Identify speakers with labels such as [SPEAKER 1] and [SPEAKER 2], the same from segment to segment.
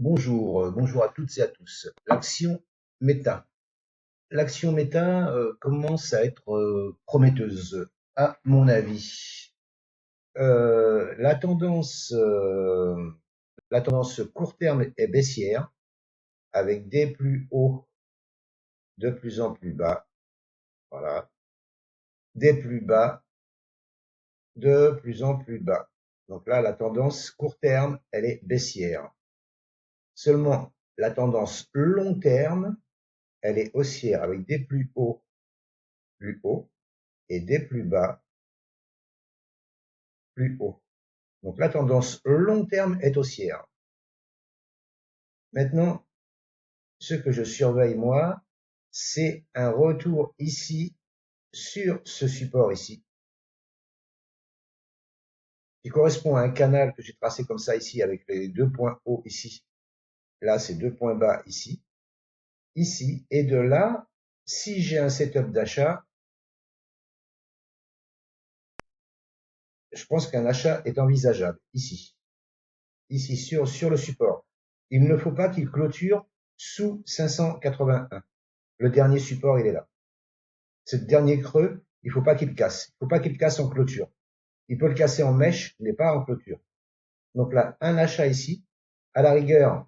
[SPEAKER 1] Bonjour, bonjour à toutes et à tous. L'action méta. L'action méta commence à être prometteuse, à mon avis. La tendance court terme est baissière, avec des plus hauts de plus en plus bas. Voilà. Des plus bas de plus en plus bas. Donc là, la tendance court terme, elle est baissière. Seulement, la tendance long terme, elle est haussière, avec des plus hauts et des plus haut. Donc la tendance long terme est haussière. Maintenant, ce que je surveille moi, c'est un retour ici sur ce support ici, qui correspond à un canal que j'ai tracé comme ça ici avec les deux points hauts ici. Là, c'est deux points bas ici, ici, et de là, si j'ai un setup d'achat, je pense qu'un achat est envisageable ici, sur le support. Il ne faut pas qu'il clôture sous 581. Le dernier support, il est là. Ce dernier creux, il faut pas qu'il casse. Il faut pas qu'il casse en clôture. Il peut le casser en mèche, mais pas en clôture. Donc là, un achat ici, à la rigueur,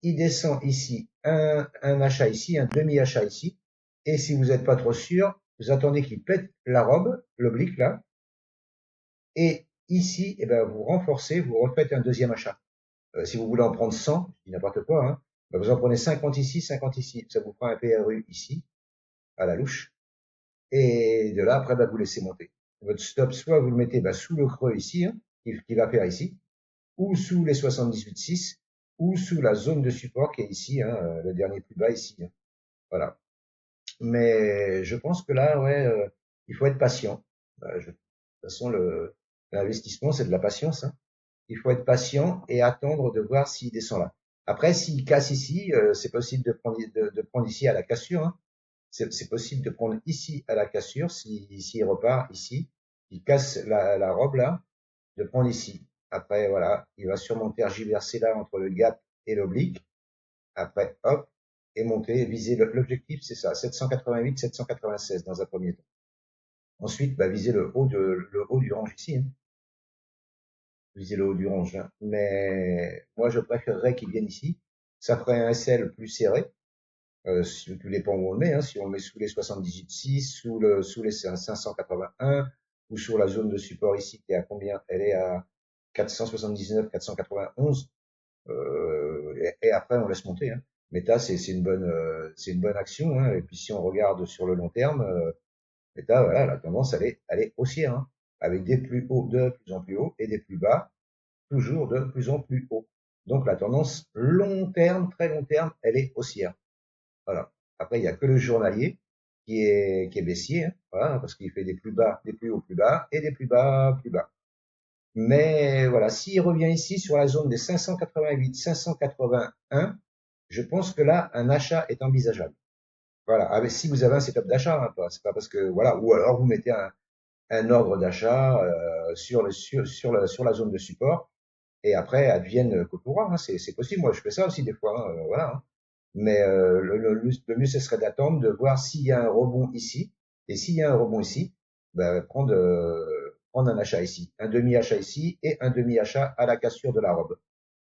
[SPEAKER 1] il descend ici, un achat ici, un demi-achat ici. Et si vous n'êtes pas trop sûr, vous attendez qu'il pète la robe, l'oblique là. Et ici, eh ben, vous renforcez, vous refaites un deuxième achat. Si vous voulez en prendre 100, je dis n'importe quoi, hein, ben vous en prenez 50 ici, 50 ici. Ça vous fera un PRU ici, à la louche. Et de là, après, bah, vous laissez monter. Votre stop, soit vous le mettez sous le creux ici, hein, qui va faire ici, ou sous les 78,6, ou sous la zone de support qui est ici, hein, le dernier plus bas ici. Hein. Voilà. Mais je pense que là, ouais, il faut être patient. De toute façon, l'investissement, c'est de la patience. Hein. Il faut être patient et attendre de voir s'il descend là. Après, s'il casse ici, c'est possible de prendre ici à la cassure. Hein. C'est possible de prendre ici à la cassure, s'il repart ici, il casse la robe là, de prendre ici. Après, voilà, il va sûrement tergiverser là entre le gap et l'oblique. Après, hop, et monter, viser l'objectif, c'est ça, 788, 796 dans un premier temps. Ensuite, viser le haut du range ici. Hein. Viser le haut du range. Hein. Mais moi, je préférerais qu'il vienne ici. Ça ferait un SL plus serré. Tout dépend où on le met, hein, si on le met sous les 78,6, sous les 581, ou sur la zone de support ici qui est à combien? Elle est à 479, 491, et après on laisse monter. Hein. Meta, c'est une bonne action, hein, et puis si on regarde sur le long terme, Meta, voilà, la tendance elle est haussière, hein, avec des plus hauts de plus en plus hauts et des plus bas toujours de plus en plus hauts. Donc la tendance long terme, très long terme, elle est haussière. Voilà. Après, il n'y a que le journalier qui est baissier, hein, voilà, parce qu'il fait des plus bas, des plus hauts plus bas et des plus bas plus bas. Mais voilà, s'il revient ici sur la zone des 588, 581, je pense que là, un achat est envisageable. Voilà, si vous avez un setup d'achat, hein, c'est pas parce que voilà, ou alors vous mettez un ordre d'achat sur la zone de support et après advienne que pourra. Hein, c'est possible. Moi, je fais ça aussi des fois. Hein, voilà. Hein. Mais le mieux, ce serait d'attendre, de voir s'il y a un rebond ici. Et s'il y a un rebond ici, prendre un achat ici, un demi-achat ici et un demi-achat à la cassure de la robe.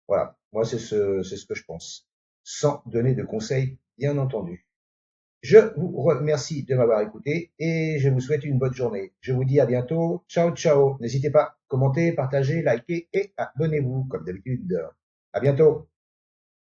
[SPEAKER 1] Voilà, moi c'est ce que je pense. Sans donner de conseils, bien entendu. Je vous remercie de m'avoir écouté et je vous souhaite une bonne journée. Je vous dis à bientôt. Ciao, ciao. N'hésitez pas, commentez, partagez, likez et abonnez-vous comme d'habitude. À bientôt.